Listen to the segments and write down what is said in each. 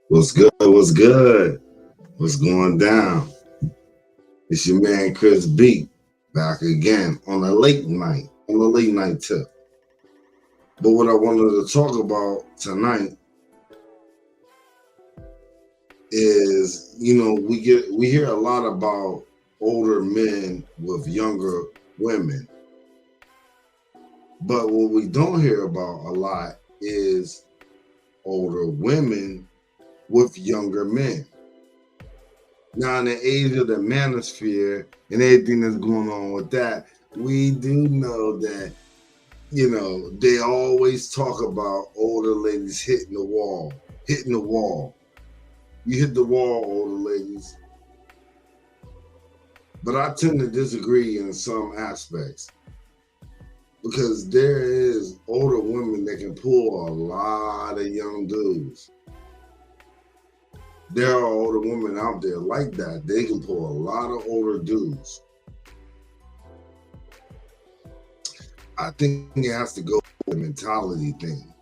What's good? What's good? What's going down? It's your man Chris B back again on a late night tip. But what I wanted to talk about tonight is, we hear a lot about older men with younger women, but what we don't hear about a lot is older women with younger men. Now, in the age of the manosphere and everything that's going on with that, we do know that, they always talk about older ladies hitting the wall, hitting the wall. You hit the wall, older ladies. But I tend to disagree in some aspects because there is older women that can pull a lot of young dudes. There are older women out there like that. They can pull a lot of older dudes. I think it has to go with the mentality thing.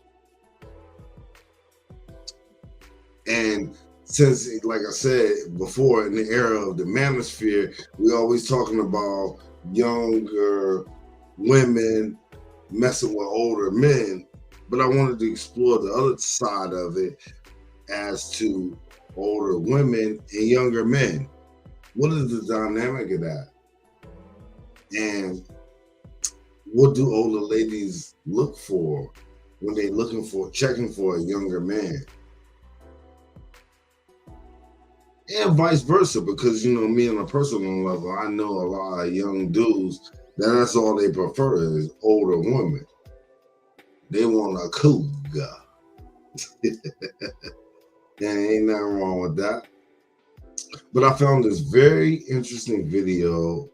And since, like I said before, in the era of the manosphere, we always talking about younger women messing with older men. But I wanted to explore the other side of it as to older women and younger men. What is the dynamic of that? And what do older ladies look for when they're checking for a younger man? And vice versa, because me on a personal level, I know a lot of young dudes that's all they prefer is older women. They want a cougar. And ain't nothing wrong with that. But I found this very interesting video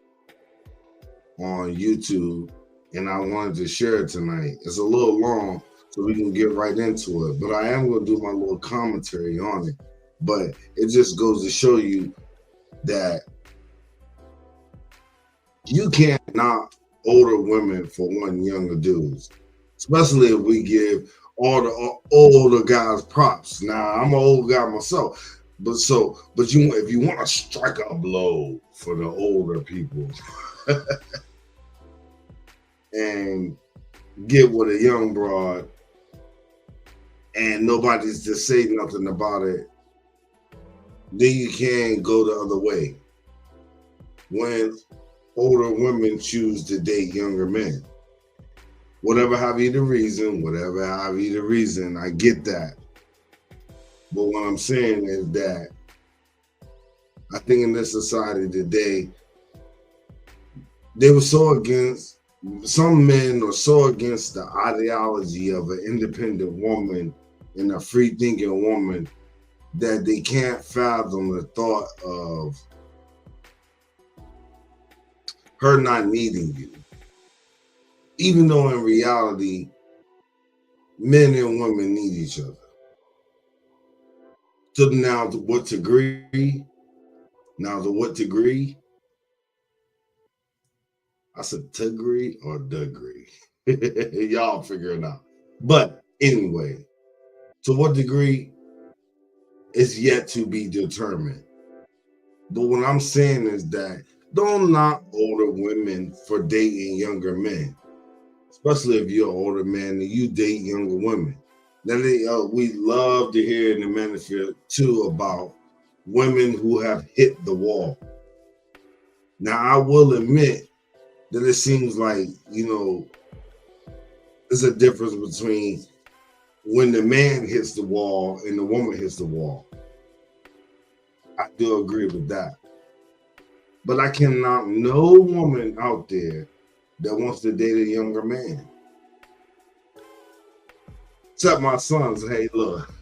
on YouTube, and I wanted to share it tonight. It's a little long, so we can get right into it. But I am going to do my little commentary on it. But it just goes to show you that you can't knock older women for wanting younger dudes, especially if we give all the older guys props. Now, I'm an old guy myself, but if you want to strike a blow for the older people and get with a young broad and nobody's to say nothing about it, then you can go the other way when older women choose to date younger men. Whatever have you the reason, I get that. But what I'm saying is that I think in this society today, some men are so against the ideology of an independent woman and a free thinking woman that they can't fathom the thought of her not needing you. Even though in reality, men and women need each other. So now to what degree? I said degree or degree. Y'all figure it out. But anyway, to what degree is yet to be determined. But what I'm saying is that don't knock older women for dating younger men, especially if you're an older man and you date younger women. Now, we love to hear in the manosphere too about women who have hit the wall. Now, I will admit that it seems like, there's a difference between when the man hits the wall and the woman hits the wall. I do agree with that. But I cannot no woman out there that wants to date a younger man. Except my sons. Hey, look.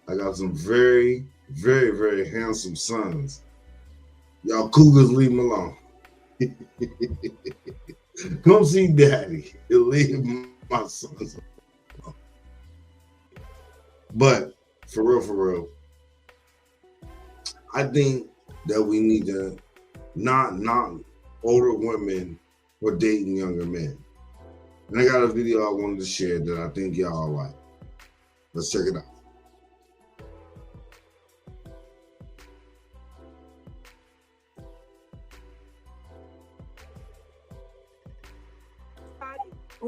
I got some very, very, very handsome sons. Y'all cougars, leave them alone. Come see daddy. Leave my sons alone. But for real, I think that we need to not knock older women for dating younger men. And I got a video I wanted to share that I think y'all like. Let's check it out.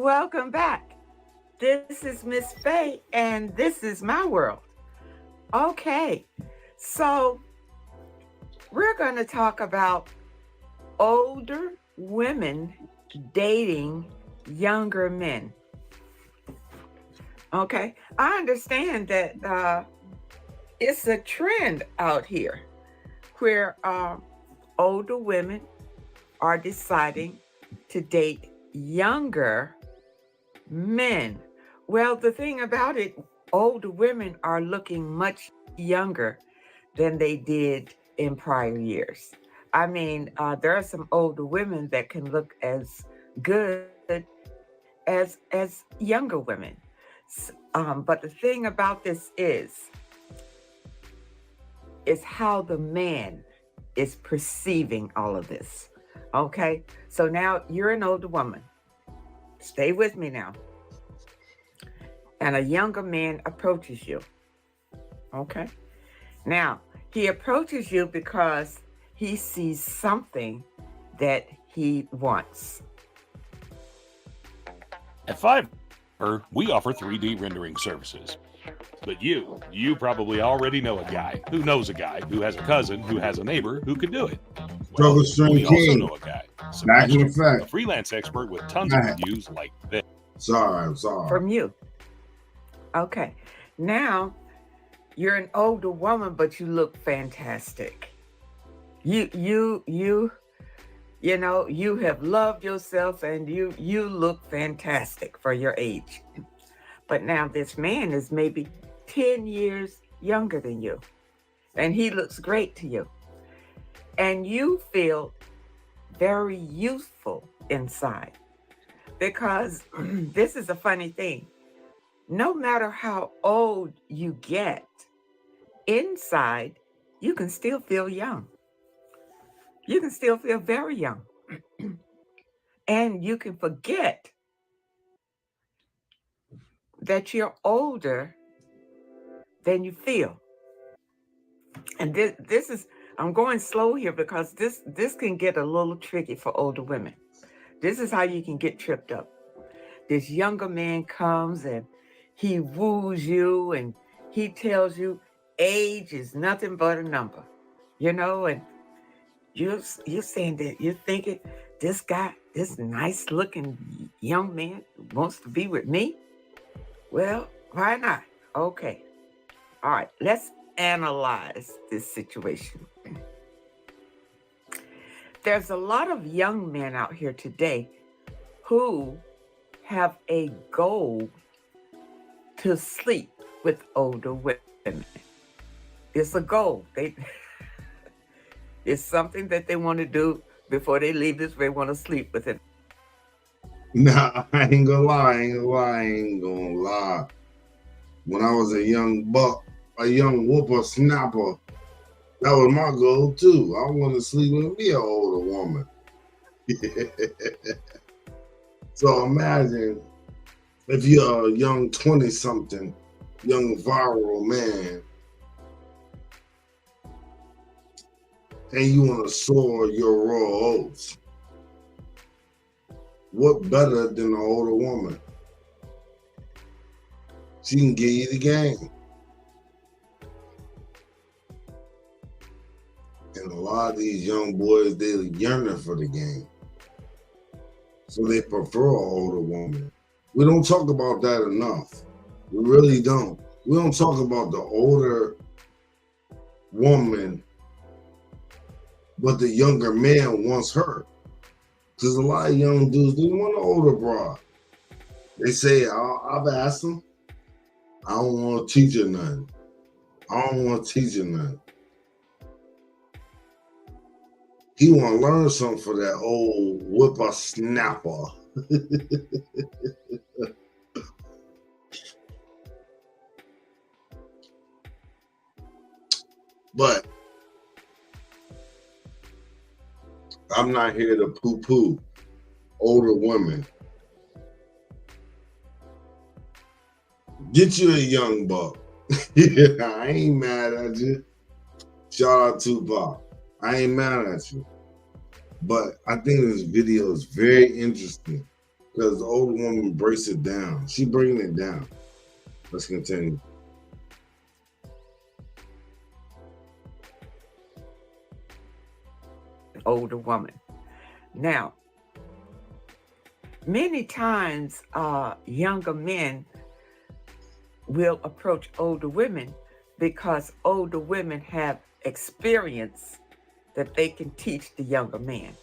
Welcome back. This is Miss Faye, and this is my world. Okay, so we're going to talk about older women dating younger men. Okay, I understand that it's a trend out here where older women are deciding to date younger men. Well, the thing about it, older women are looking much younger than they did in prior years. I mean, there are some older women that can look as good as younger women. But the thing about this is how the man is perceiving all of this. Okay, so now you're an older woman. Stay with me now. And a younger man approaches you. Okay. Now, he approaches you because he sees something that he wants. At Fiverr, we offer 3D rendering services. But you probably already know a guy who knows a guy who has a cousin who has a neighbor who could do it. Well, Struggle Stream we also King. know a guy, Back in Sebastian, a effect. freelance expert with tons of reviews like this. Sorry. From you. Okay. Now, you're an older woman, but you look fantastic. You have loved yourself, and you look fantastic for your age. But now this man is maybe 10 years younger than you, and he looks great to you. And you feel very youthful inside because this is a funny thing. No matter how old you get, inside, you can still feel young. You can still feel very young. And you can forget that you're older than you feel. And this is, I'm going slow here because this can get a little tricky for older women. This is how you can get tripped up. This younger man comes and he woos you and he tells you age is nothing but a number, and you're saying that you're thinking this guy, this nice looking young man wants to be with me. Well, why not? Okay. All right, let's analyze this situation. There's a lot of young men out here today who have a goal to sleep with older women. It's a goal. It's something that they want to do before they leave this. They want to sleep with it. Nah, I ain't gonna lie. When I was a young buck, a young whippersnapper, that was my goal too. I want to sleep with me, an older woman. So imagine if you're a young 20-something, young viral man, and you want to soar your raw oats. What better than an older woman? She can give you the game. And a lot of these young boys, they're yearning for the game. So they prefer an older woman. We don't talk about that enough. We really don't. We don't talk about the older woman, but the younger man wants her. Because a lot of young dudes, they want an older broad. They say, I've asked them, I don't want to teach her nothing. He want to learn something for that old whippersnapper. But I'm not here to poo-poo older women. Get you a young buck. I ain't mad at you. Shout out to Bob. I ain't mad at you. But I think this video is very interesting Because the older woman breaks it down. She bringing it down. Let's continue. Older woman. Now, many times younger men will approach older women because older women have experience that they can teach the younger man.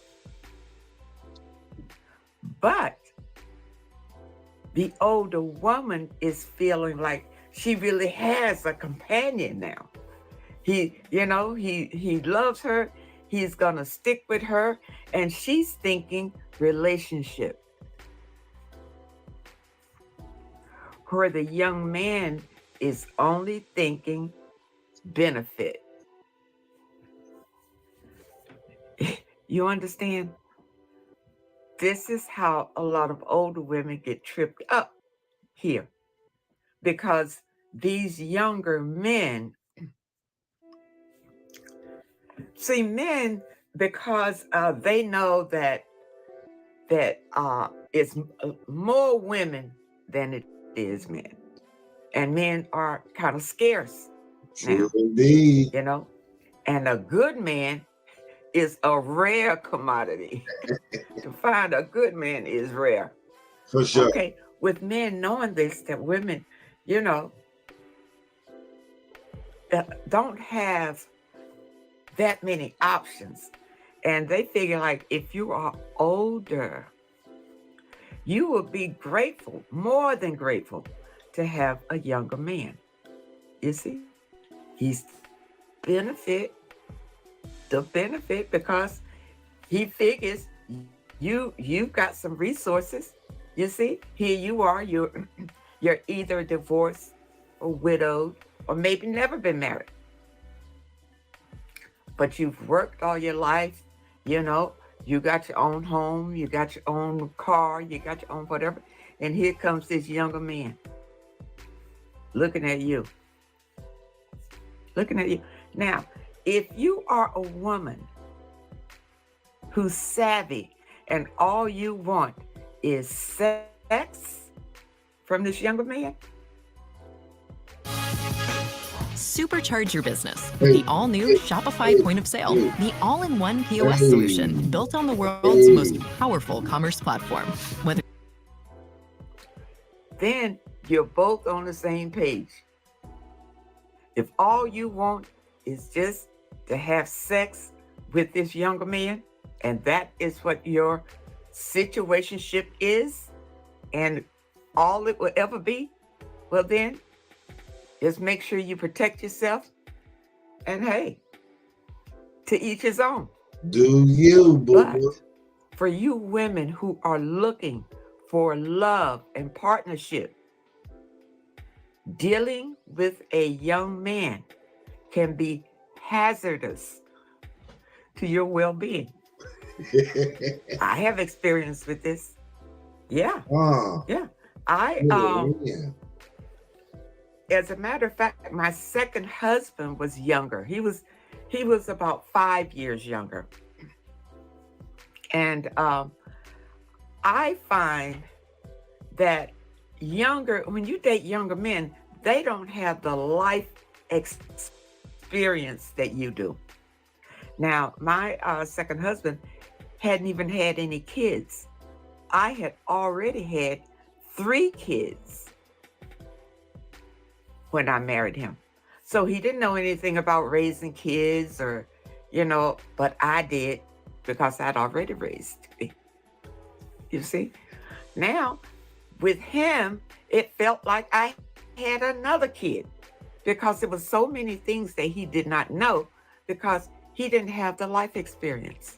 But the older woman is feeling like she really has a companion now. He loves her. He's gonna stick with her, and she's thinking relationship. Where the young man is only thinking benefit. You understand? This is how a lot of older women get tripped up here, because these younger men, see, men, because they know that it's more women than it is men, and men are kind of scarce now, True indeed. and a good man is a rare commodity. To find a good man is rare. For sure. Okay, with men knowing this, that women, don't have that many options. And they figure like if you are older, you will be grateful, more than grateful, to have a younger man. You see, he's the benefit because he figures you've got some resources. You see, here you are, you're either divorced or widowed or maybe never been married. But you've worked all your life, you got your own home, you got your own car, you got your own whatever. And here comes this younger man looking at you. Now, if you are a woman who's savvy and all you want is sex from this younger man, Supercharge your business with the all-new Shopify Point of Sale, the all-in-one POS solution built on the world's most powerful commerce platform. Then you're both on the same page. If all you want is just to have sex with this younger man, and that is what your situationship is, and all it will ever be, well then, just make sure you protect yourself, and hey, to each his own. Do you, But boo? for you women who are looking for love and partnership, dealing with a young man can be hazardous to your well-being. I have experience with this. Yeah. Yeah. As a matter of fact, my second husband was younger. He was about 5 years younger. And I find that when you date younger men, they don't have the life experience that you do. Now, my second husband hadn't even had any kids. I had already had 3 kids when I married him. So he didn't know anything about raising kids but I did because I'd already raised 3. You see? Now, with him, it felt like I had another kid because there was so many things that he did not know because he didn't have the life experience.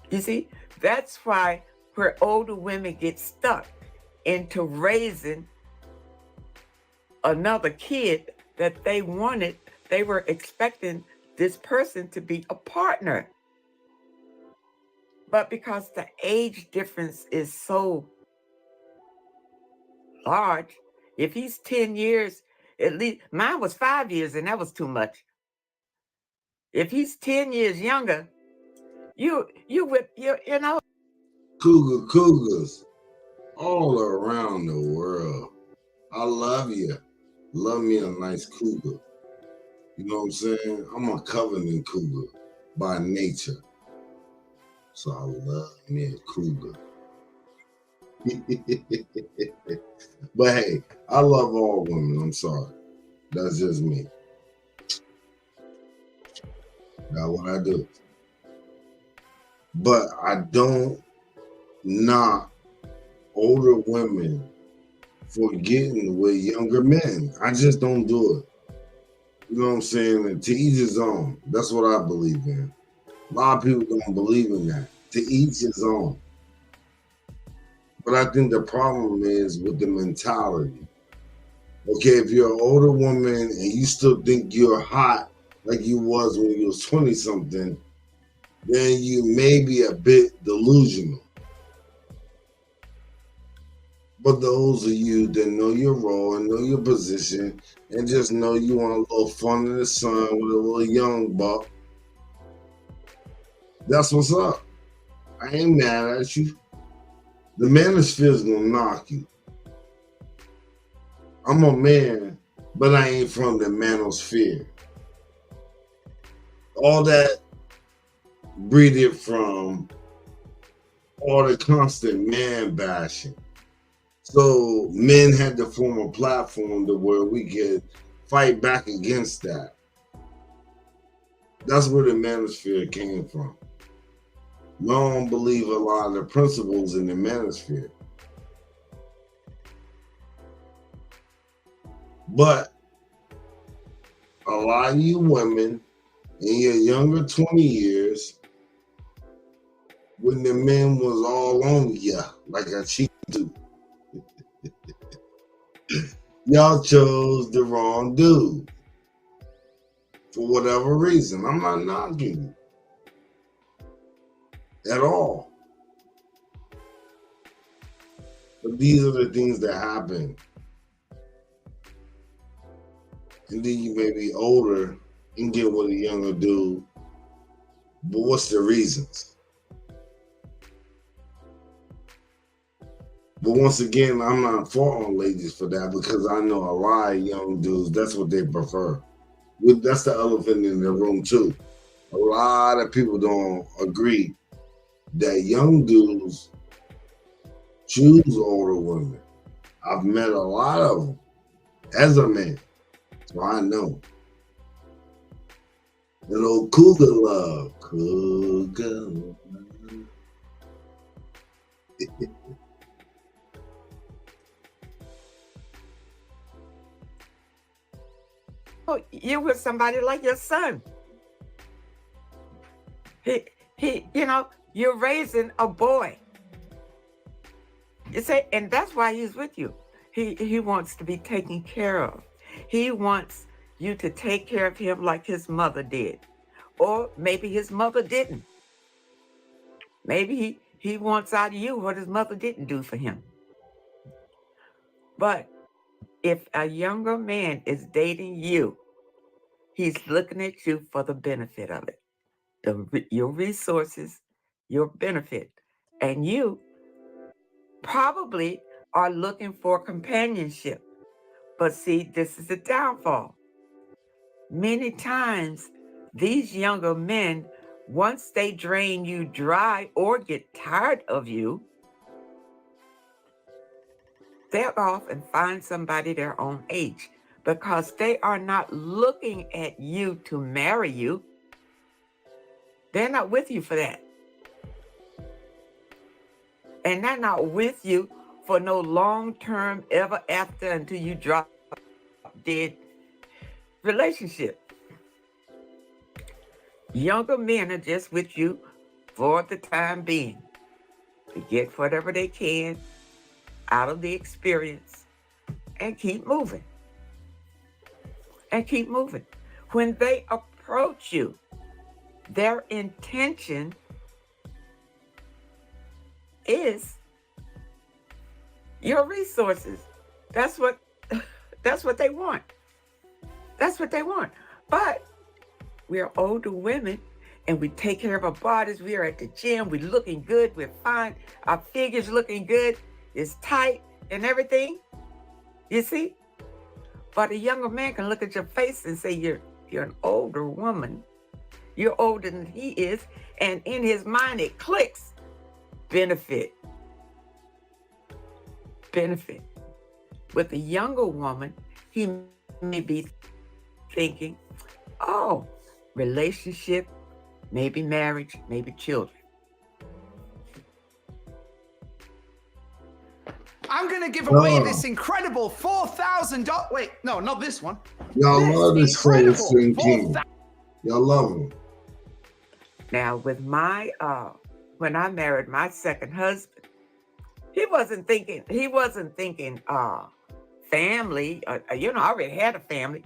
You see? That's why where older women get stuck into raising another kid that they wanted. They were expecting this person to be a partner. But because the age difference is so large, if he's 10 years, at least mine was 5 years and that was too much. If he's 10 years younger, you cougars all around the world. I love you. Love me a nice cougar. You know what I'm saying? I'm a covenant cougar by nature. So I love me a cougar. But hey, I love all women. I'm sorry. That's just me. That's what I do. But I don't knock older women for getting with younger men. I just don't do it. You know what I'm saying? And to each his own. That's what I believe in. A lot of people don't believe in that. To each his own. But I think the problem is with the mentality. Okay, if you're an older woman and you still think you're hot like you was when you was 20 something, then you may be a bit delusional. But those of you that know your role and know your position and just know you want a little fun in the sun with a little young buck, that's what's up. I ain't mad at you. The manosphere is gonna knock you. I'm a man, but I ain't from the manosphere. All that breeded from all the constant man bashing. So men had to form a platform to where we could fight back against that. That's where the manosphere came from. I don't believe a lot of the principles in the manosphere. But a lot of you women in your younger 20 years, when the men was all on ya like a cheap dude, y'all chose the wrong dude for whatever reason. I'm not knocking you at all. But these are the things that happen. And then you may be older and get with a younger dude. But what's the reasons? But once again, I'm not faulting ladies for that because I know a lot of young dudes, that's what they prefer. That's the elephant in the room too. A lot of people don't agree that young dudes choose older women. I've met a lot of them as a man, so I know. That old cougar love. Cougar. Oh, you're with somebody like your son. You're raising a boy. You say, and that's why he's with you. He wants to be taken care of. He wants you to take care of him like his mother did. Or maybe his mother didn't. Maybe he wants out of you what his mother didn't do for him. But if a younger man is dating you, he's looking at you for the benefit of it. Your resources, your benefit. And you probably are looking for companionship. But see, this is the downfall. Many times, these younger men, once they drain you dry or get tired of you, they'll off and find somebody their own age because they are not looking at you to marry you. They're not with you for that. And they're not with you for no long-term ever after until you drop dead relationship. Younger men are just with you for the time being to get whatever they can out of the experience and keep moving. And keep moving. When they approach you, their intention is your resources. That's what they want. That's what they want. But we're older women and we take care of our bodies. We are at the gym. We're looking good. We're fine. Our figure's looking good. It's tight and everything. You see? But a younger man can look at your face and say, you're an older woman. You're older than he is. And in his mind, it clicks. Benefit. With a younger woman, he may be thinking, oh, relationship, maybe marriage, maybe children. I'm going to give away this incredible $4,000. Wait, no, not this one. Y'all love this incredible Stephen King. Y'all love him. Now, with my, when I married my second husband, he wasn't thinking family. I already had a family.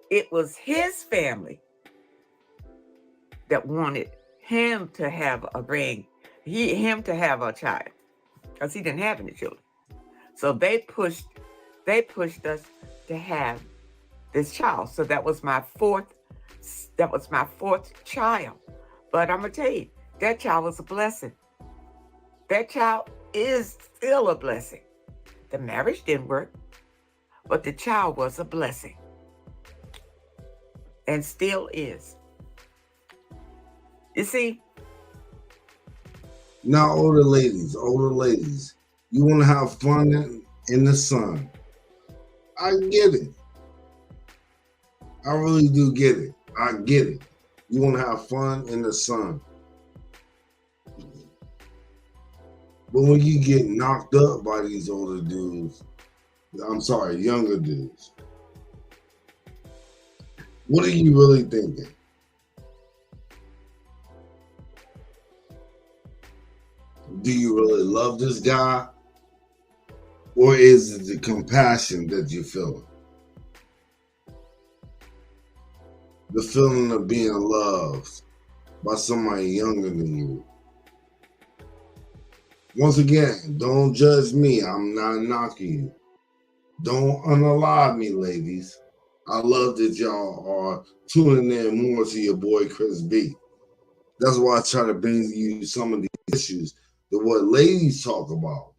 It was his family that wanted him to have him to have a child, because he didn't have any children. So they pushed us to have this child. So that was my fourth child. But I'm gonna tell you, that child was a blessing. That child is still a blessing. The marriage didn't work, but the child was a blessing. And still is. You see? Now, older ladies, you want to have fun in the sun. I get it. I really do get it. I get it. You want to have fun in the sun. But when you get knocked up by these older dudes, younger dudes, what are you really thinking? Do you really love this guy? Or is it the compassion that you're feeling? The feeling of being loved by somebody younger than you. Once again, don't judge me. I'm not knocking you. Don't unalive me, ladies. I love that y'all are tuning in more to your boy Chris B. That's why I try to bring you some of these issues that what ladies talk about.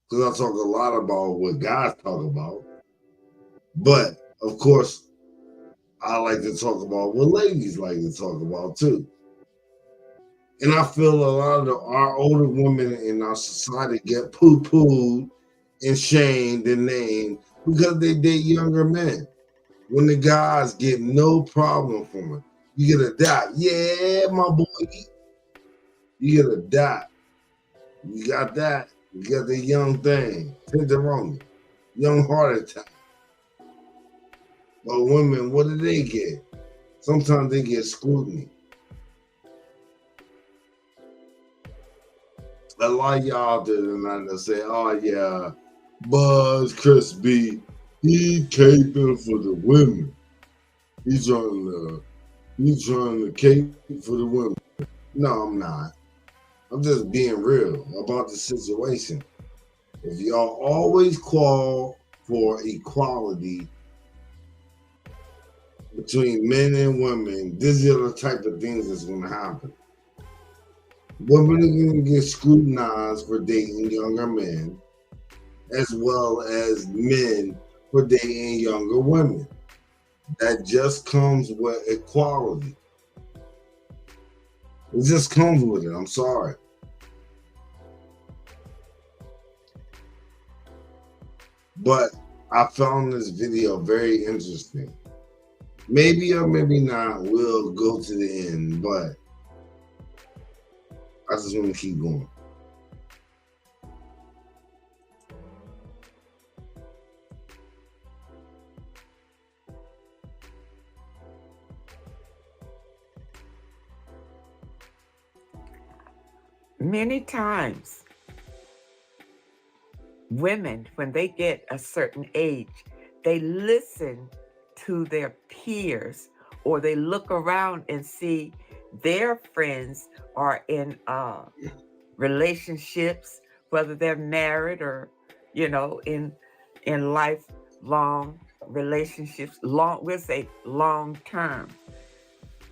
Because I talk a lot about what guys talk about. But, of course, I like to talk about what ladies like to talk about, too. And I feel a lot of our older women in our society get poo-pooed and shamed and named because they date younger men. When the guys get no problem from it. You get a dot. Yeah, my boy. You get a dot. You got that. You got the young thing. Tenderoni. Young heart attack. But women, what do they get? Sometimes they get scrutiny. A lot of y'all out there tonight that say, oh yeah, Buzz Chris B, he caping for the women. He's trying to cape for the women. No, I'm not. I'm just being real about the situation. If y'all always call for equality between men and women, these are the type of things that's going to happen. Women are going to get scrutinized for dating younger men, as well as men for dating younger women. That just comes with equality. It just comes with it. I'm sorry. But I found this video very interesting. Maybe or maybe not, we'll go to the end, but I just want to keep going. Many times, women, when they get a certain age, they listen to their peers, or they look around and see their friends are in relationships, whether they're married or, in lifelong relationships, we'll say long-term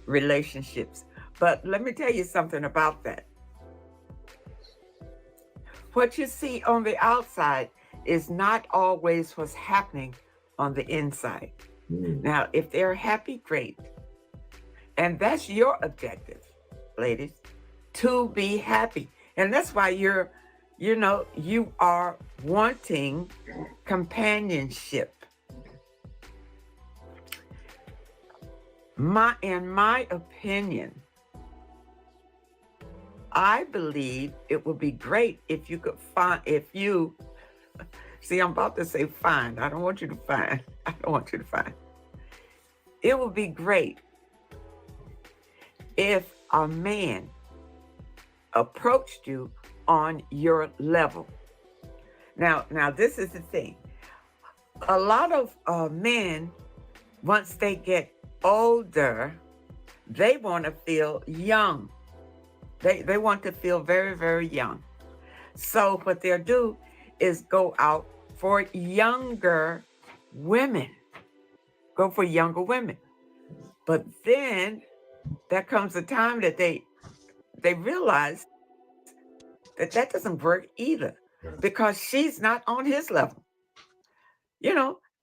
relationships. But let me tell you something about that. What you see on the outside is not always what's happening on the inside. Now, if they're happy, great. And that's your objective, ladies, to be happy. And that's why you are wanting companionship. In my opinion, I believe it would be great if you could see, I'm about to say find. I don't want you to find. I don't want you to find. It would be great if a man approached you on your level. Now, this is the thing. A lot of men, once they get older, they want to feel young. They want to feel very, very young. So what they'll do is go out for younger women. Go for younger women. But then there comes a time that they realize that doesn't work either, because she's not on his level.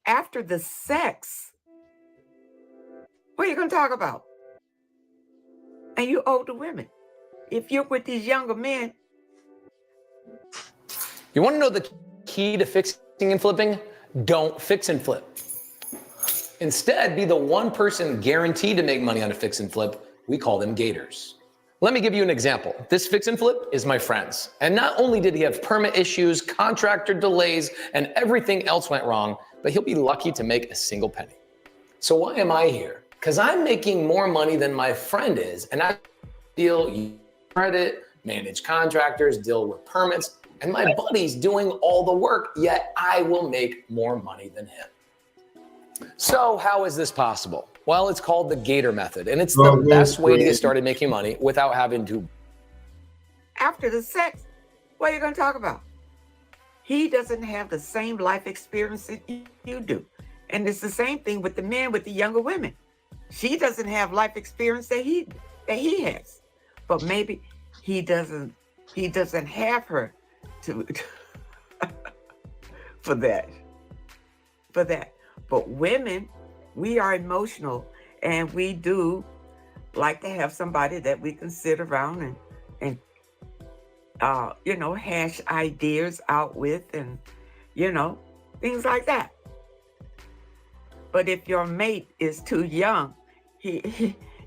After the sex, what are you going to talk about? And you older women. If you're with these younger men. You want to know the key to fixing and flipping? Don't fix and flip. Instead, be the one person guaranteed to make money on a fix and flip. We call them gators. Let me give you an example. This fix and flip is my friend's. And not only did he have permit issues, contractor delays, and everything else went wrong, but he'll be lucky to make a single penny. So why am I here? Because I'm making more money than my friend is, and I deal credit, manage contractors, deal with permits, and my buddy's doing all the work, yet I will make more money than him. So how is this possible? Well, it's called the Gator method, and it's the best way to get started making money without having to. After the sex, what are you going to talk about? He doesn't have the same life experience that you do. And it's the same thing with the men with the younger women. She doesn't have life experience that he has. But maybe he doesn't have her to for that. But women, we are emotional, and we do like to have somebody that we can sit around and hash ideas out with, and things like that. But if your mate is too young,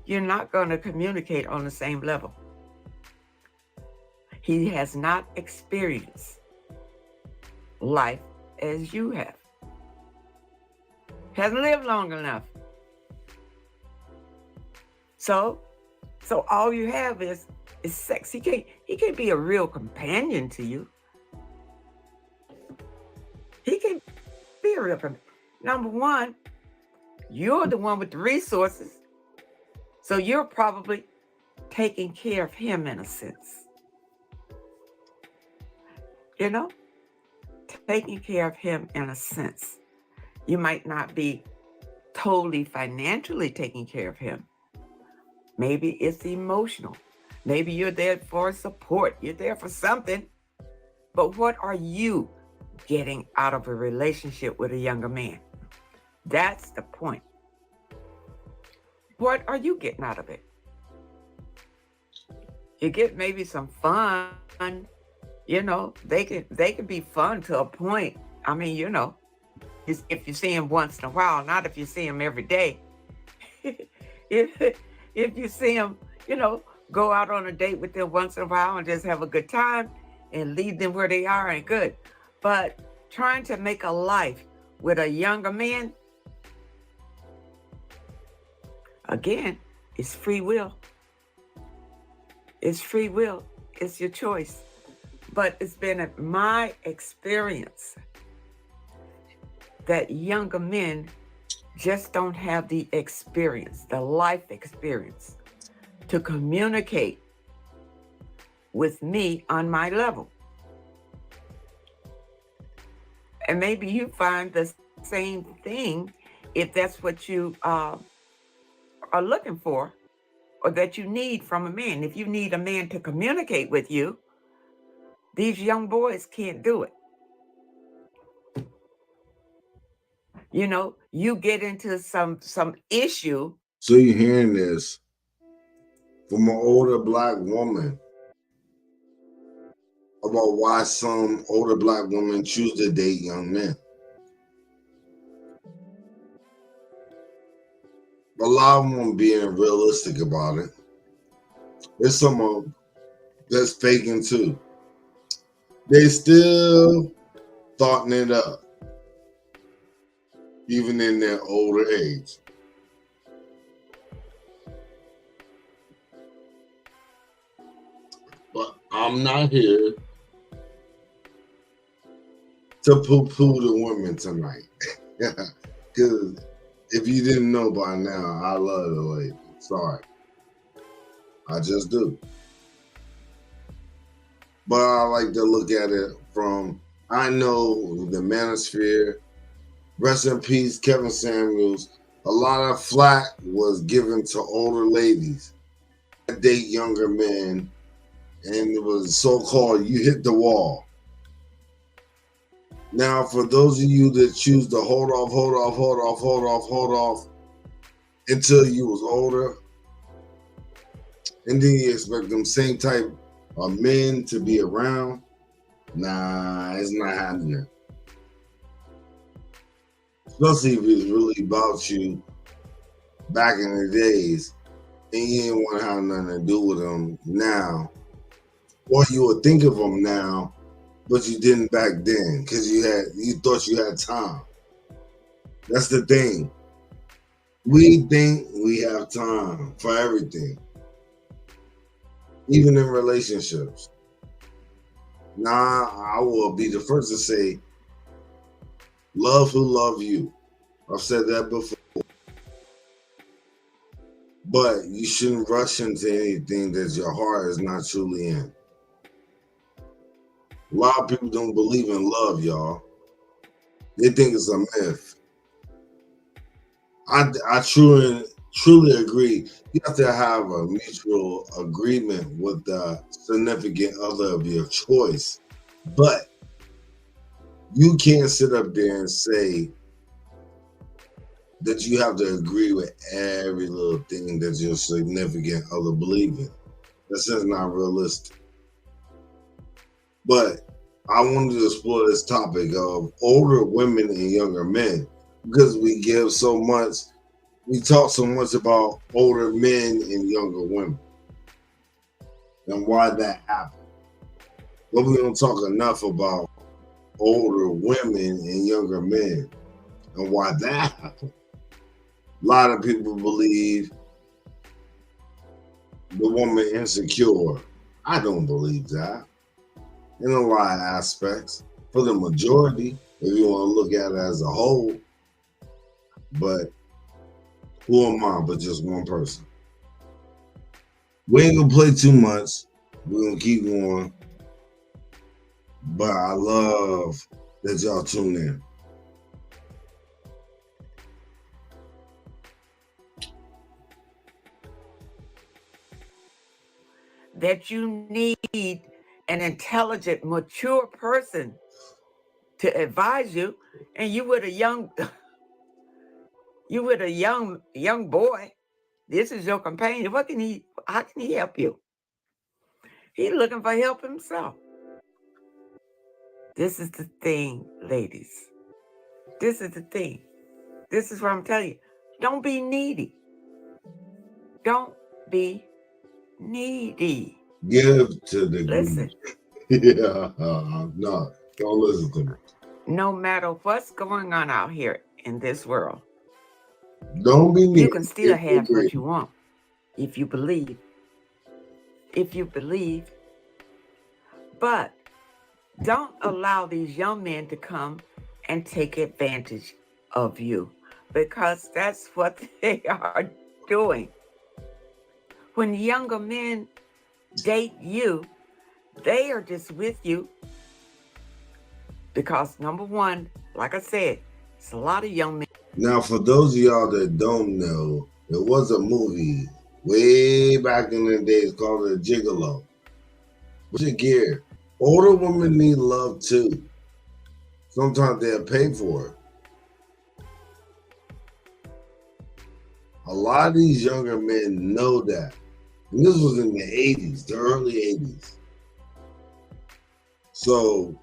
you're not going to communicate on the same level. He has not experienced life as you have. Hasn't lived long enough. So all you have is sex. He can't be a real companion to you. He can't be a real companion. Number one, you're the one with the resources. So you're probably taking care of him in a sense. Taking care of him in a sense. You might not be totally financially taking care of him. Maybe it's emotional. Maybe you're there for support. You're there for something. But what are you getting out of a relationship with a younger man? That's the point. What are you getting out of it? You get maybe some fun. They can be fun to a point. I mean, if you see him once in a while, not if you see him every day. if you see him, go out on a date with them once in a while and just have a good time and leave them where they are and good. But trying to make a life with a younger man, again, it's free will. It's free will. It's your choice. But it's been my experience that younger men just don't have the experience, the life experience, to communicate with me on my level. And maybe you find the same thing if that's what you are looking for. or that you need from a man. If you need a man to communicate with you, these young boys can't do it. You know, you get into some issue. So you're hearing this from an older black woman about why some older black women choose to date young men. A lot of them being realistic about it. There's some of them that's faking too. They still thoughting it up, even in their older age. But I'm not here to poo-poo the women tonight. Because if you didn't know by now, I love the lady. Sorry. I just do. But I like to look at it from, I know the manosphere, rest in peace, Kevin Samuels, a lot of flack was given to older ladies that date younger men, and it was so-called, you hit the wall. Now, for those of you that choose to hold off until you was older, and then you expect them same type of men to be around, nah, it's not happening. Especially if it's really about you back in the days, and you didn't want to have nothing to do with them now, or you would think of them now, but you didn't back then because you thought you had time. That's the thing. We think we have time for everything, even in relationships. Nah, I will be the first to say, love who love you. I've said that before. But you shouldn't rush into anything that your heart is not truly in. A lot of people don't believe in love, y'all. They think it's a myth. I truly agree. You have to have a mutual agreement with the significant other of your choice. But you can't sit up there and say that you have to agree with every little thing that your significant other believes in. That's just not realistic. But I wanted to explore this topic of older women and younger men because we talk so much about older men and younger women and why that happened. But we don't talk enough about older women and younger men and why that happened. A lot of people believe the woman insecure. I don't believe that. In a lot of aspects, for the majority, if you want to look at it as a whole. But who am I but just one person? We ain't gonna play too much. We're gonna keep going. But I love that y'all tune in. That you need an intelligent, mature person to advise you, and you with a young boy. This is your companion. How can he help you? He's looking for help himself. This is the thing, ladies. This is the thing. This is what I'm telling you. Don't be needy. Don't be needy. Give to the Listen. Yeah, no, don't listen to me. No matter what's going on out here in this world, don't be needy. You can still have what you want if you believe. But don't allow these young men to come and take advantage of you, because that's what they are doing. When younger men date you, they are just with you because, number one, like I said, it's a lot of young men. Now, for those of y'all that don't know, there was a movie way back in the days, called it a gigolo. What's your gear? Older women need love too. Sometimes they'll pay for it. A lot of these younger men know that. And this was in the 80s, the early 80s. So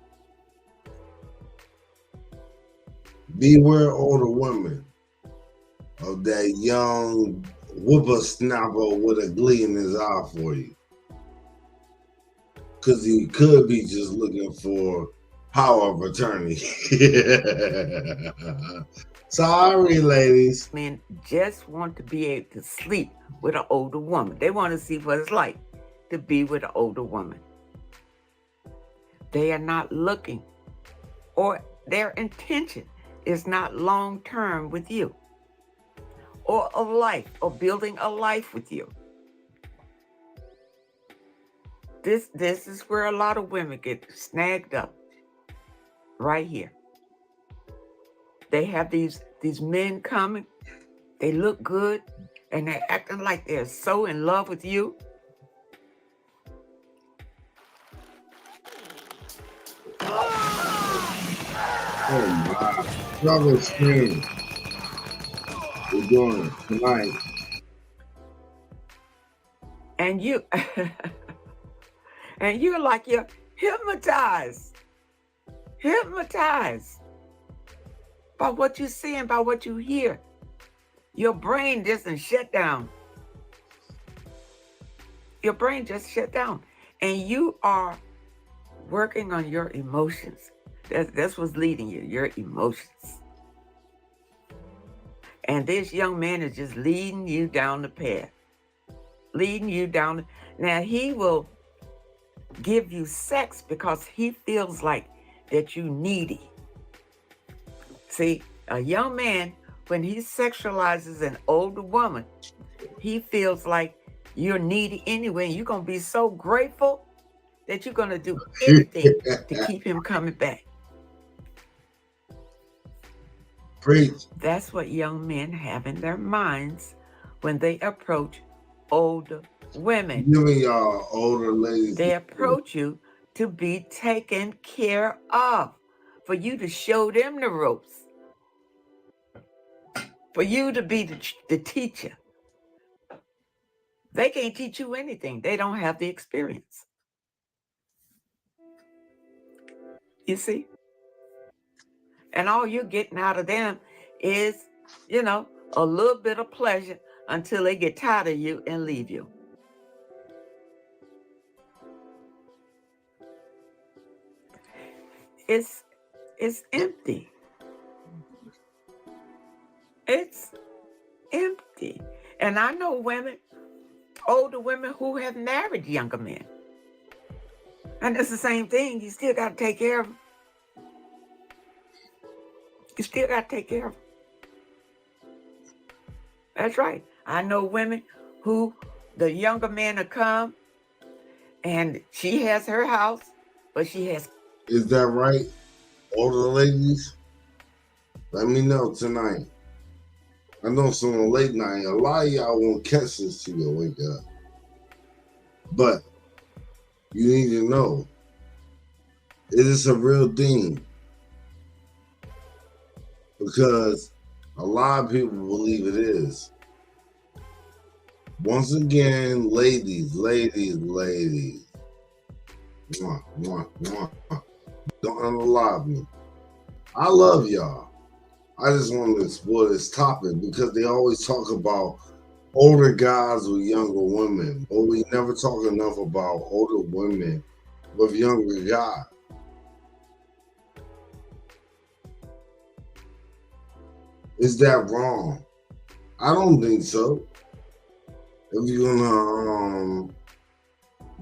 beware older women of that young whippersnapper with a glee in his eye for you. Because he could be just looking for power of attorney. Sorry, ladies. Men just want to be able to sleep with an older woman. They want to see what it's like to be with an older woman. They are not looking, or their intention is not long-term with you, or a life, or building a life with you. This is where a lot of women get snagged up, right here. They have these men coming, they look good, and they're acting like they're so in love with you. Oh my. Trouble scream. We're doing it tonight. And you're like you're hypnotized by what you see and by what you hear. Your brain doesn't shut down. Your brain just shut down, and you are working on your emotions. That's what's leading you, your emotions. And this young man is just leading you down the path. Now, he will give you sex because he feels like that you needy. See, a young man, when he sexualizes an older woman, he feels like you're needy anyway, and you're going to be so grateful that you're going to do anything to keep him coming back. Preach. That's what young men have in their minds when they approach older women. Giving y'all older ladies. They approach you to be taken care of, for you to show them the ropes, for you to be the teacher. They can't teach you anything. They don't have the experience. You see? And all you're getting out of them is, a little bit of pleasure until they get tired of you and leave you. It's empty. It's empty. And I know women, older women who have married younger men. And it's the same thing. You still got to take care of them. You still got to take care of them. That's right. I know women who the younger man will come and she has her house, but she has. Is that right? Older ladies? Let me know tonight. I know some late night, a lot of y'all won't catch this till you wake up. But you need to know, it is a real thing. Because a lot of people believe it is. Once again, ladies. Mwah, mwah, mwah. Don't unalive me. I love y'all. I just want to explore this topic because they always talk about older guys with younger women, but we never talk enough about older women with younger guys. Is that wrong? I don't think so. If you're gonna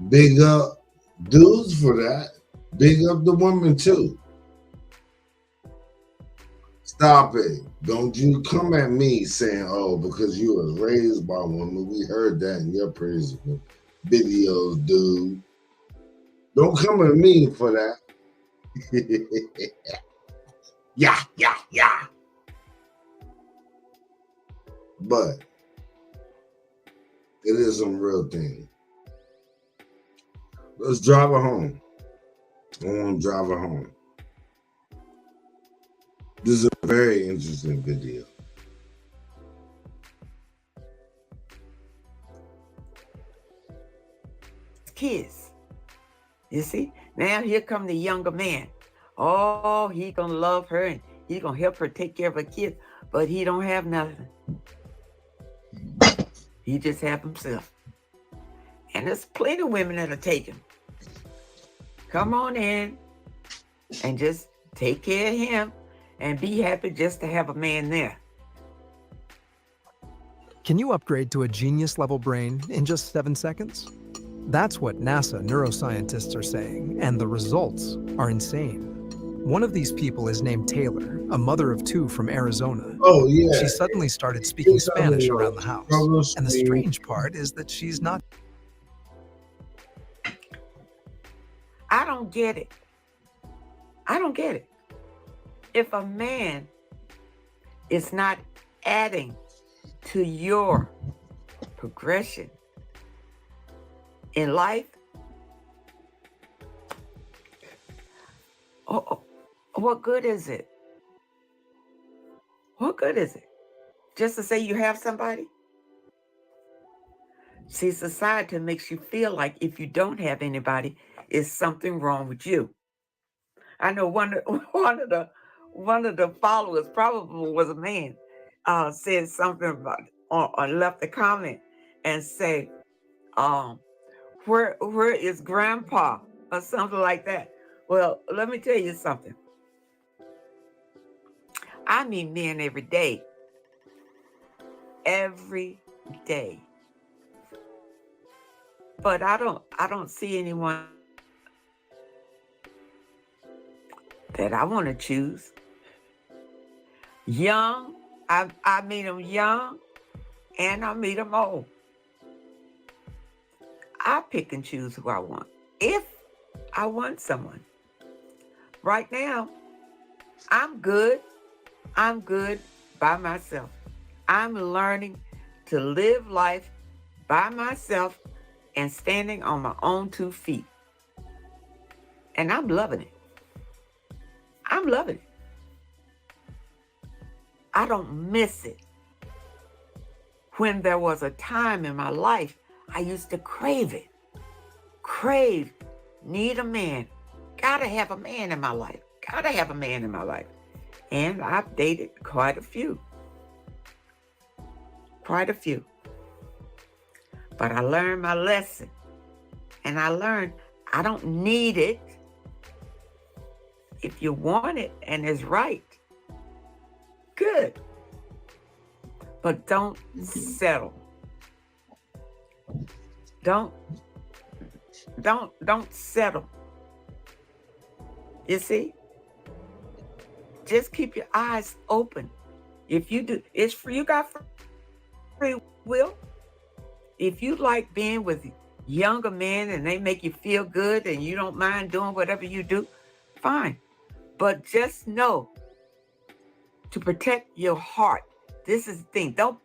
big up dudes for that, big up the women too. Stop it. Don't you come at me saying, oh, because you were raised by women. We heard that in your previous videos, dude. Don't come at me for that. Yeah. But It is some real thing. Let's drive her home. I want to drive her home. This is a very interesting video. Kids. You see? Now here come the younger man. Oh, he gonna love her and he gonna help her take care of her kids, but he don't have nothing. He just have himself. And there's plenty of women that'll take him. Come on in and just take care of him and be happy just to have a man there. Can you upgrade to a genius-level brain in just 7 seconds? That's what NASA neuroscientists are saying, and the results are insane. One of these people is named Taylor, a mother of 2 from Arizona. Oh, yeah. She suddenly started speaking Spanish around the house. And the strange part is that she's not... I don't get it. I don't get it. If a man is not adding to your progression in life, what good is it? What good is it? Just to say you have somebody? See, society makes you feel like if you don't have anybody, is something wrong with you. I know one of the followers, probably was a man, said something about or left a comment and say, where is grandpa or something like that. Well, let me tell you something. I meet men every day. Every day. But I don't see anyone that I want to choose. Young, I meet them young, and I meet them old. I pick and choose who I want, if I want someone. Right now, I'm good. I'm good by myself. I'm learning to live life by myself and standing on my own 2 feet. And I'm loving it. I'm loving it. I don't miss it. When there was a time in my life, I used to crave it. Need a man. Gotta have a man in my life. Gotta have a man in my life. And I've dated quite a few. But I learned my lesson. And I learned I don't need it. If you want it and it's right, good. But don't settle. Don't settle. You see? Just keep your eyes open. If you do, it's free. You got free will. If you like being with younger men and they make you feel good and you don't mind doing whatever you do, fine. But just know to protect your heart. This is the thing. Don't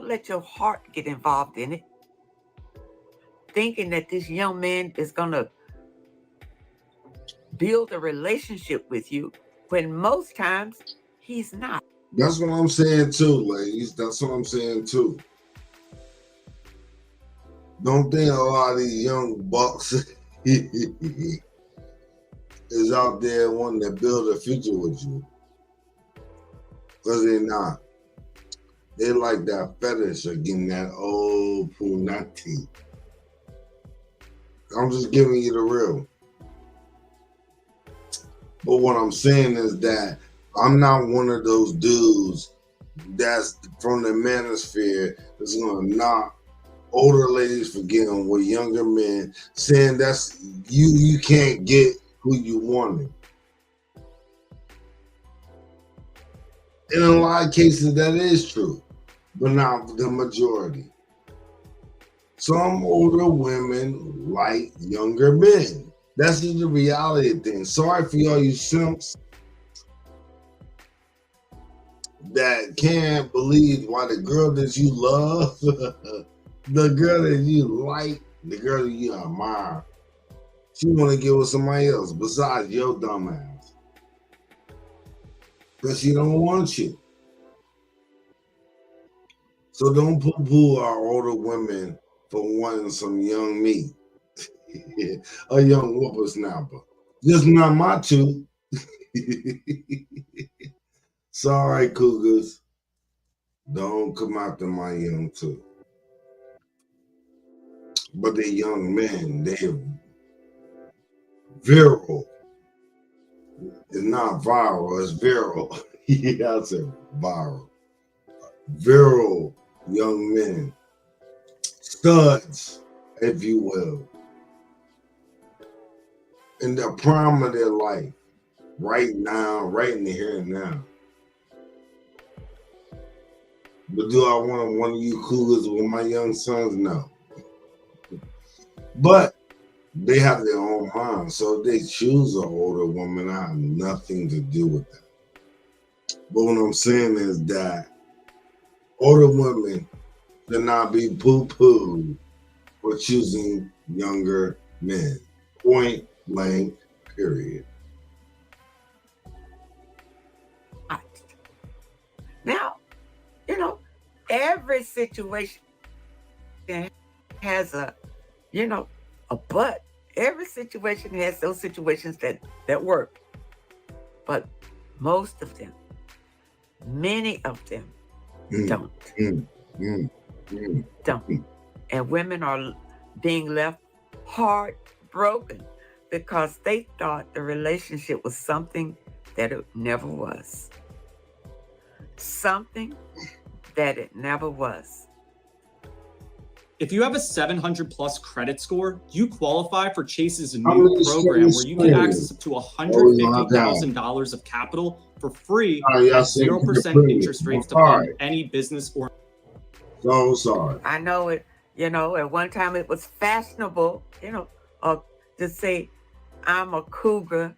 let your heart get involved in it. Thinking that this young man is gonna build a relationship with you when most times he's not. That's what I'm saying too, ladies. That's what I'm saying too. Don't think a lot of these young bucks is out there wanting to build a future with you. Because they're not. They like that fetish of getting that old punati. I'm just giving you the real. But what I'm saying is that I'm not one of those dudes that's from the manosphere that's gonna knock older ladies for getting with younger men, saying that's you can't get who you wanted. In a lot of cases that is true, but not the majority. Some older women like younger men. That's just the reality of things. Sorry for all you simps that can't believe why the girl that you love the girl that you like, the girl that you admire, she want to get with somebody else besides your dumb ass. Because she don't want you. So don't poo-poo our older women for wanting some young meat. A young whippersnapper. Just not my two. Sorry, cougars. Don't come after my young two. But the young men, they're virile. It's not viral, it's virile. Yeah, I said viral. Virile young men. Studs, if you will. In the prime of their life. Right now, right in the here and now. But do I want one of you cougars with my young sons? No. But they have their own mind. So if they choose an older woman, I have nothing to do with that. But what I'm saying is that older women should not be poo-pooed for choosing younger men. Point blank, period. Now, you know, every situation has a but. Every situation has those situations that work. But most of them, many of them don't. Don't. And women are being left heartbroken because they thought the relationship was something that it never was. Something that it never was. If you have a 700 plus credit score, you qualify for Chase's new program where you can access up to $150,000 of capital for free at 0% interest rates to fund any business or. So sorry. I know it, at one time it was fashionable, to say, I'm a cougar,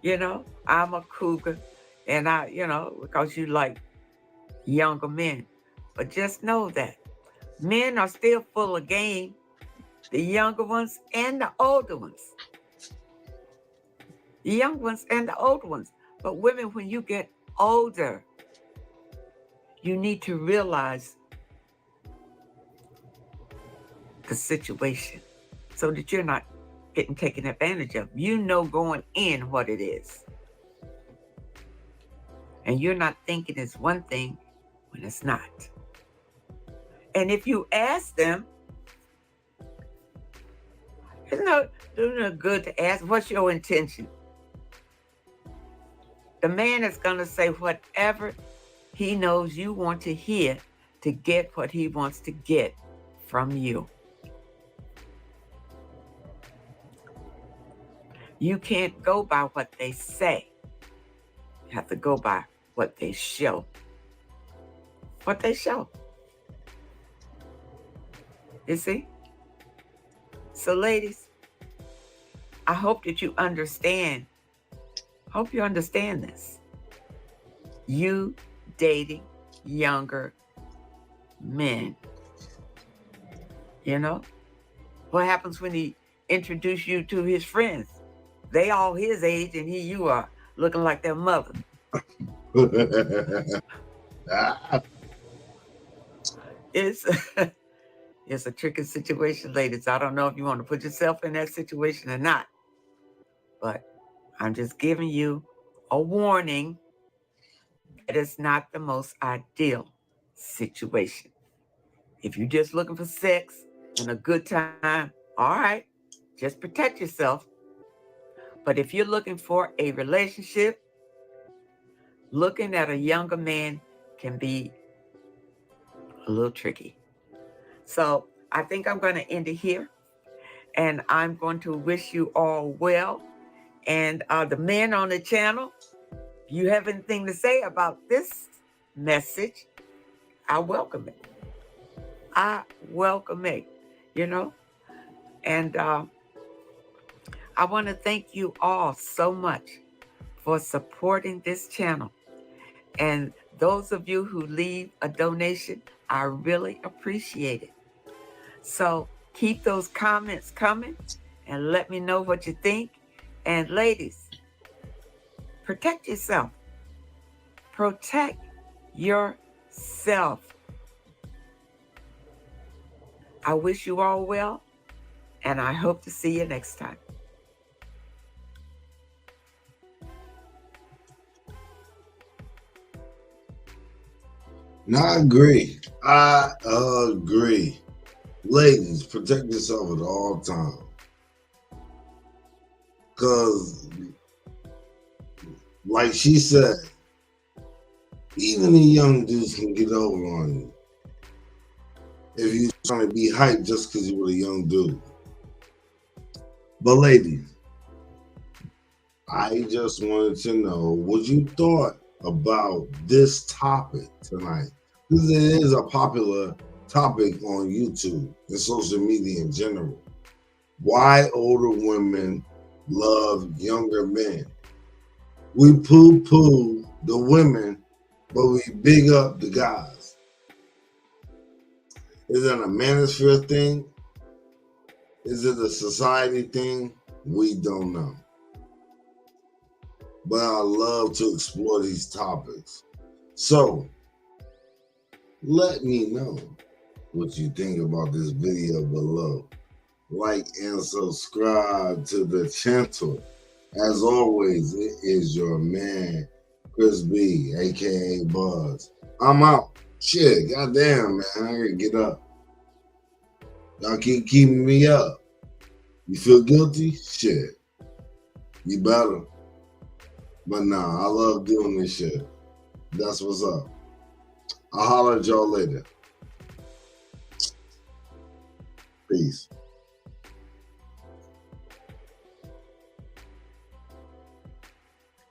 I'm a cougar. And because you like younger men. But just know that men are still full of game, the younger ones and the older ones. The young ones and the older ones. But women, when you get older, you need to realize the situation so that you're not getting taken advantage of. You know going in what it is. And you're not thinking it's one thing when it's not. And if you ask them, it's not good to ask, what's your intention? The man is going to say whatever he knows you want to hear to get what he wants to get from you. You can't go by what they say. You have to go by what they show. What they show. You see? So ladies, I hope that you understand. Hope you understand this. You dating younger men. What happens when he introduces you to his friends? They all his age and here you are looking like their mother. It's a tricky situation, ladies. I don't know if you want to put yourself in that situation or not, but I'm just giving you a warning that it's not the most ideal situation. If you're just looking for sex and a good time, all right, just protect yourself. But if you're looking for a relationship, looking at a younger man can be a little tricky. So I think I'm going to end it here. And I'm going to wish you all well. And the men on the channel, if you have anything to say about this message, I welcome it. I welcome it, And I want to thank you all so much for supporting this channel and Those of you who leave a donation, I really appreciate it. So keep those comments coming and let me know what you think. And ladies, protect yourself. Protect yourself. I wish you all well, and I hope to see you next time. No, I agree. I agree. Ladies, protect yourself at all times. Because, like she said, even the young dudes can get over on you. If you're trying to be hyped just because you were a young dude. But ladies, I just wanted to know what you thought about this topic tonight. Because it is a popular topic on YouTube and social media in general. Why older women love younger men. We poo-poo the women, but we big up the guys. Is it a manosphere thing? Is it a society thing? We don't know. But I love to explore these topics. So, let me know what you think about this video below. Like and subscribe to the channel. As always, it is your man, Chris B, aka Buzz. I'm out. Shit, goddamn, man, I gotta get up. Y'all keep keeping me up. You feel guilty? Shit. You better. But nah, I love doing this shit. That's what's up. I'll holler at y'all later. Peace.